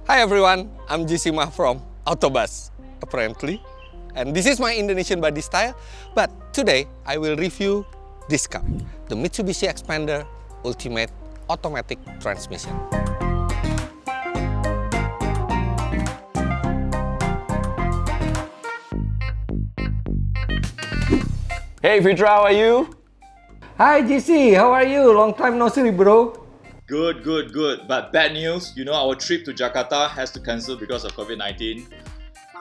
Hi everyone, I'm Jisima from Autobus, apparently. And this is my Indonesian body style. But today, I will review this car, the Mitsubishi Xpander Ultimate Automatic Transmission. Hey Fitra, how are you? Hi GC, how are you? Long time no see, bro. Good. But bad news, our trip to Jakarta has to cancel because of COVID-19.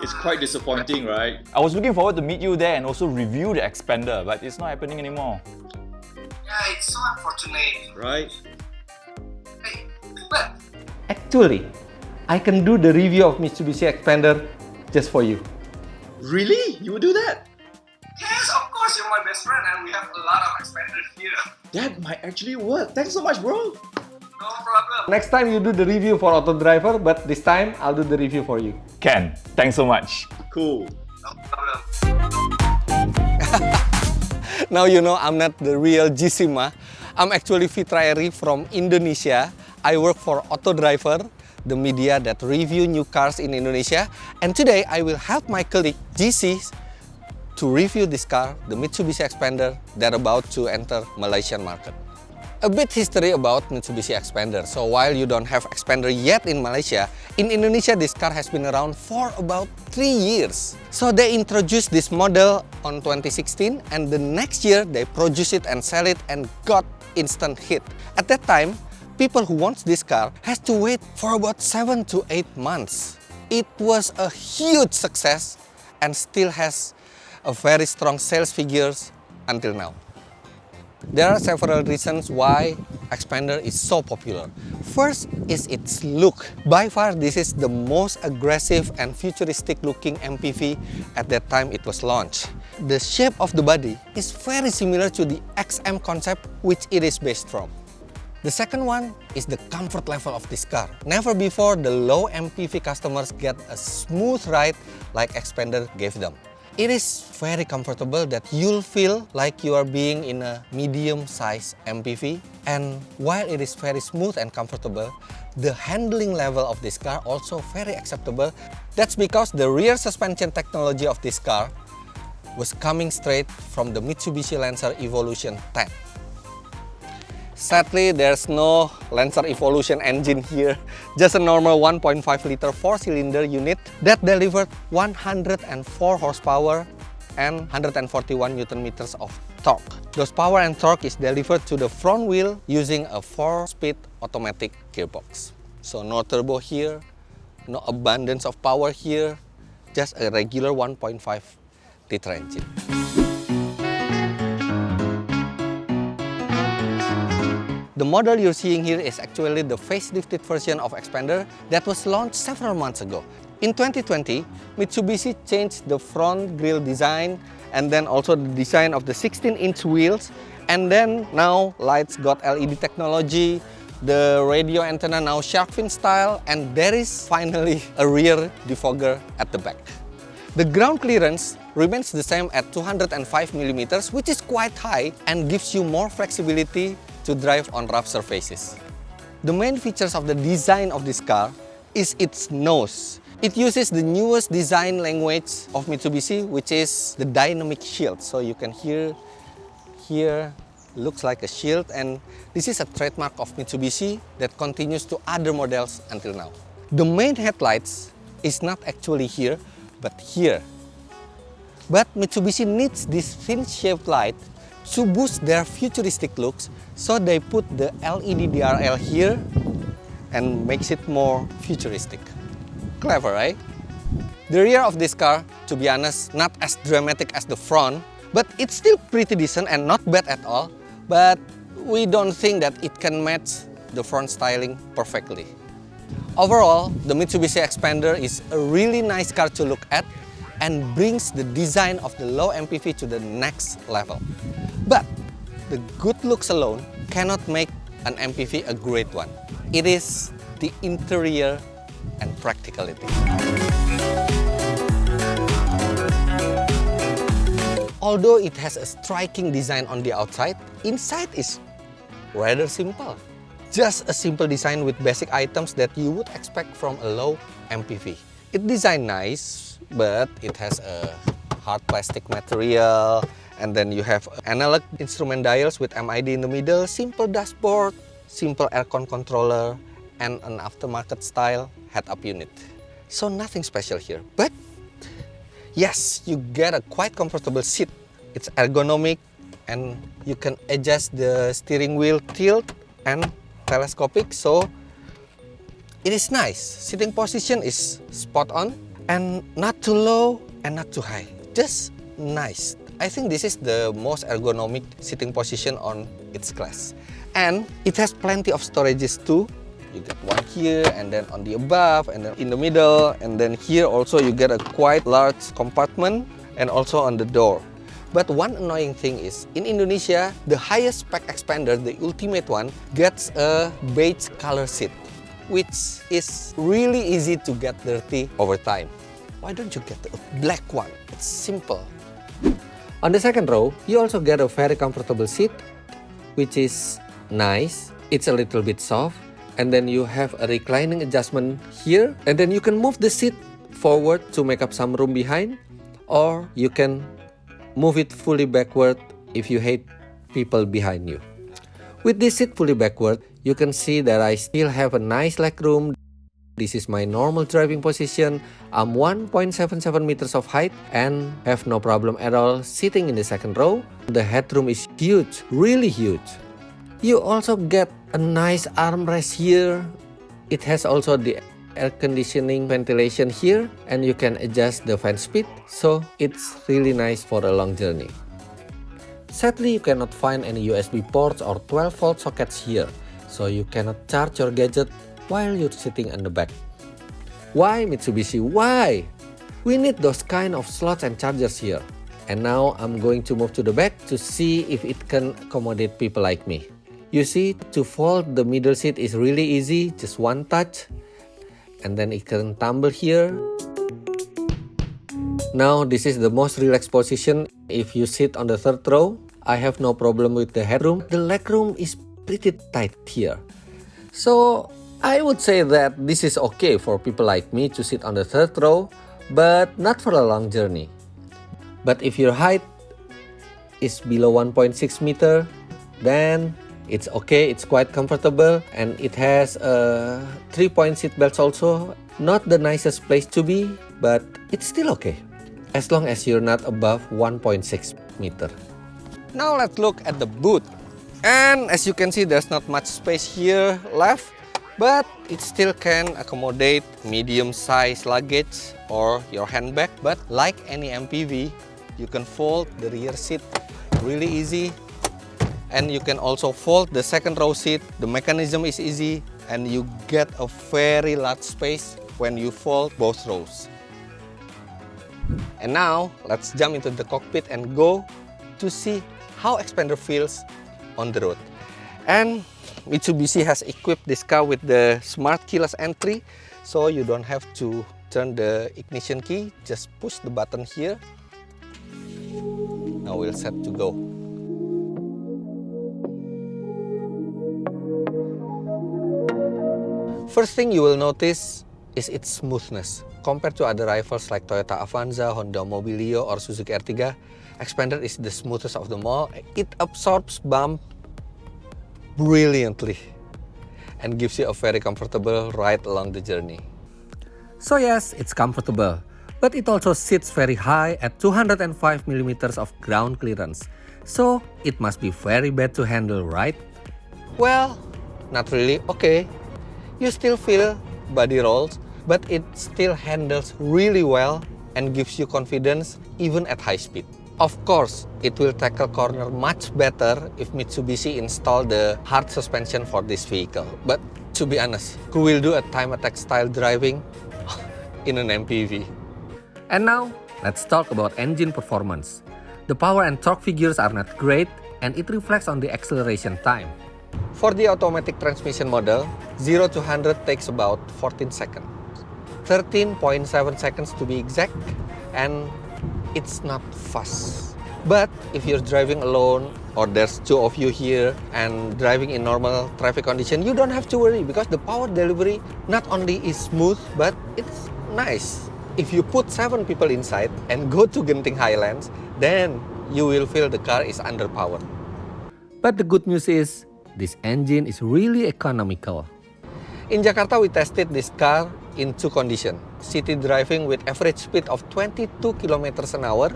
It's quite disappointing, right? I was looking forward to meet you there and also review the Xpander, but it's not happening anymore. Yeah, it's so unfortunate. Right? Hey, but Actually, I can do the review of Mitsubishi Xpander just for you. Really? You would do that? yes, of course, you're my best friend, and we have a lot of expanders here. That might actually work. Thanks so much, bro. No problem. Next time you do the review for Auto Driver, but this time I'll do the review for you. Ken, thanks so much. Cool. No problem. Now you know I'm not the real Jisima. I'm actually Fitra Eri from Indonesia. I work for Auto Driver, the media that review new cars in Indonesia. And today I will help my colleague GC to review this car, the Mitsubishi Xpander, that about to enter Malaysian market. A bit history about Mitsubishi Xpander. So while you don't have Xpander yet in Malaysia, in Indonesia this car has been around for about 3 years. So they introduced this model on 2016 and the next year they produce it and sell it and got instant hit. At that time, people who wants this car has to wait for about 7 to 8 months. It was a huge success and still has a very strong sales figures until now. There are several reasons why Xpander is so popular. First is its look. By far, this is the most aggressive and futuristic looking MPV at that time it was launched. The shape of the body is very similar to the XM concept which it is based from. The second one is the comfort level of this car. Never before the low MPV customers get a smooth ride like Xpander gave them. It is very comfortable that you'll feel like you are being in a medium-sized MPV. And while it is very smooth and comfortable, the handling level of this car also very acceptable. That's because the rear suspension technology of this car was coming straight from the Mitsubishi Lancer Evolution 10. Sadly, there's no Lancer Evolution engine here, just a normal 1.5 liter 4-cylinder unit that delivered 104 horsepower and 141 Newton meters of torque. Those power and torque is delivered to the front wheel using a 4-speed automatic gearbox. So no turbo here, no abundance of power here, just a regular 1.5 liter engine. The model you're seeing here is actually the facelifted version of Xpander that was launched several months ago. In 2020, Mitsubishi changed the front grille design and then also the design of the 16-inch wheels, and then now lights got LED technology, the radio antenna now shark fin style, and there is finally a rear defogger at the back. The ground clearance remains the same at 205mm, which is quite high and gives you more flexibility to drive on rough surfaces. The main features of the design of this car is its nose. It uses the newest design language of Mitsubishi, which is the dynamic shield. So you can hear here looks like a shield, and this is a trademark of Mitsubishi that continues to other models until now. The main headlights is not actually here, but here. But Mitsubishi needs this fin-shaped light to boost their futuristic looks, so they put the LED DRL here and makes it more futuristic. Clever, right? The rear of this car, to be honest, not as dramatic as the front, but it's still pretty decent and not bad at all. But we don't think that it can match the front styling perfectly. Overall, the Mitsubishi Xpander is a really nice car to look at and brings the design of the low MPV to the next level. But the good looks alone cannot make an MPV a great one. It is the interior and practicality. Although it has a striking design on the outside, inside is rather simple. just a simple design with basic items that you would expect from a low MPV. It designed nice, but it has a hard plastic material, and then you have analog instrument dials with MID in the middle, simple dashboard, simple aircon controller, and an aftermarket style head-up unit. So nothing special here, but yes, you get a quite comfortable seat. It's ergonomic, and you can adjust the steering wheel tilt and telescopic, so it is nice. Sitting position is spot on and not too low and not too high, just nice. I think this is the most ergonomic sitting position on its class, and it has plenty of storages too. You get one here, and then on the above, and then in the middle, and then here also you get a quite large compartment, and also on the door. But one annoying thing is, in Indonesia, the highest spec Xpander, the ultimate one, gets a beige color seat, which is really easy to get dirty over time. Why don't you get a black one? It's simple. On the second row, you also get a very comfortable seat, which is nice. It's a little bit soft, and then you have a reclining adjustment here, and then you can move the seat forward to make up some room behind, or you can move it fully backward if you hate people behind you. With this seat fully backward, you can see that I still have a nice leg room. This is my normal driving position. I'm 1.77 meters of height and have no problem at all sitting in the second row. The headroom is huge, really huge. You also get a nice armrest here. It has also the air conditioning ventilation here, and you can adjust the fan speed, so it's really nice for a long journey. Sadly, you cannot find any USB ports or 12-volt sockets here, so you cannot charge your gadget while you're sitting in the back. Why, Mitsubishi? Why? We need those kind of slots and chargers here. And now I'm going to move to the back to see if it can accommodate people like me. You see, to fold the middle seat is really easy, just one touch, and then it can tumble here. Now this is the most relaxed position. If you sit on the third row, I have no problem with the headroom. The legroom is pretty tight here. So I would say that this is okay for people like me to sit on the third row, but not for a long journey. But if your height is below 1.6 meter, then it's okay, it's quite comfortable, and it has 3-point seat belts also. Not the nicest place to be, but it's still okay, as long as you're not above 1.6 meter. Now let's look at the boot. And as you can see, there's not much space here left, but it still can accommodate medium-sized luggage or your handbag. But like any MPV, you can fold the rear seat really easy. And you can also fold the second row seat. The mechanism is easy, and you get a very large space when you fold both rows. And now, let's jump into the cockpit and go to see how Xpander feels on the road. And Mitsubishi has equipped this car with the smart keyless entry, so you don't have to turn the ignition key, just push the button here. Now we're set to go. First thing you will notice is its smoothness. Compared to other rivals like Toyota Avanza, Honda Mobilio, or Suzuki Ertiga, Xpander is the smoothest of them all. It absorbs bump brilliantly and gives you a very comfortable ride along the journey. So yes, it's comfortable, but it also sits very high at 205 millimeters of ground clearance. So it must be very bad to handle, right? Well, not really. Okay. You still feel body rolls, but it still handles really well and gives you confidence even at high speed. Of course, it will tackle corner much better if Mitsubishi installed the hard suspension for this vehicle. But to be honest, who will do a time attack style driving in an MPV? And now, let's talk about engine performance. The power and torque figures are not great, and it reflects on the acceleration time. For the automatic transmission model, 0 to 100 takes about 14 seconds. 13.7 seconds to be exact, and it's not fast. But if you're driving alone or there's two of you here and driving in normal traffic condition, you don't have to worry because the power delivery not only is smooth, but it's nice. If you put 7 people inside and go to Genting Highlands, then you will feel the car is underpowered. But the good news is, this engine is really economical. In Jakarta, we tested this car in 2 conditions. City driving with average speed of 22 kilometers an hour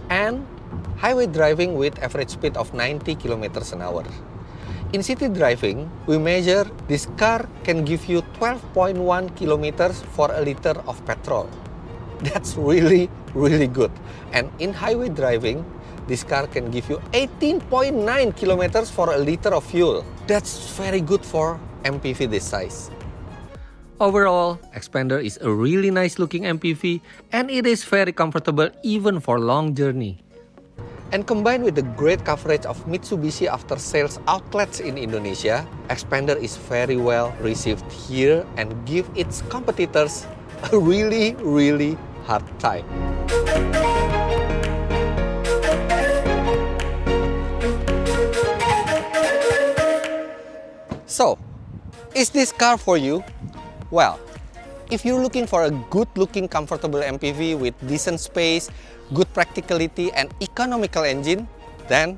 and highway driving with average speed of 90 kilometers an hour. In city driving, we measure this car can give you 12.1 kilometers for a liter of petrol. That's really good. And in highway driving, this car can give you 18.9 kilometers for a liter of fuel. That's very good for MPV this size. Overall, Xpander is a really nice looking MPV and it is very comfortable even for long journey. And combined with the great coverage of Mitsubishi after sales outlets in Indonesia, Xpander is very well received here and give its competitors a really hard time. So, is this car for you? Well, if you're looking for a good-looking, comfortable MPV with decent space, good practicality, and economical engine, then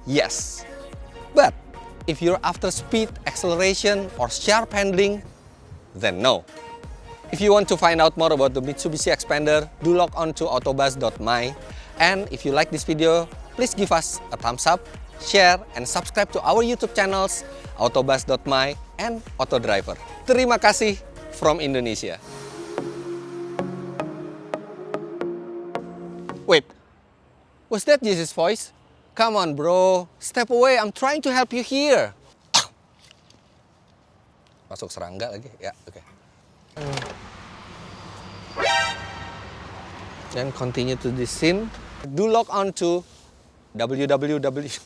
yes. But if you're after speed, acceleration, or sharp handling, then no. If you want to find out more about the Mitsubishi Xpander, do log on to autobus.my. And if you like this video, please give us a thumbs up, share, and subscribe to our YouTube channels, autobus.my and Autodriver. Terima kasih from Indonesia. Wait, was that Jesus' voice? Come on, bro. Step away, I'm trying to help you here. Masuk serangga lagi? Ya, oke. Then continue to this scene. Do log on to www.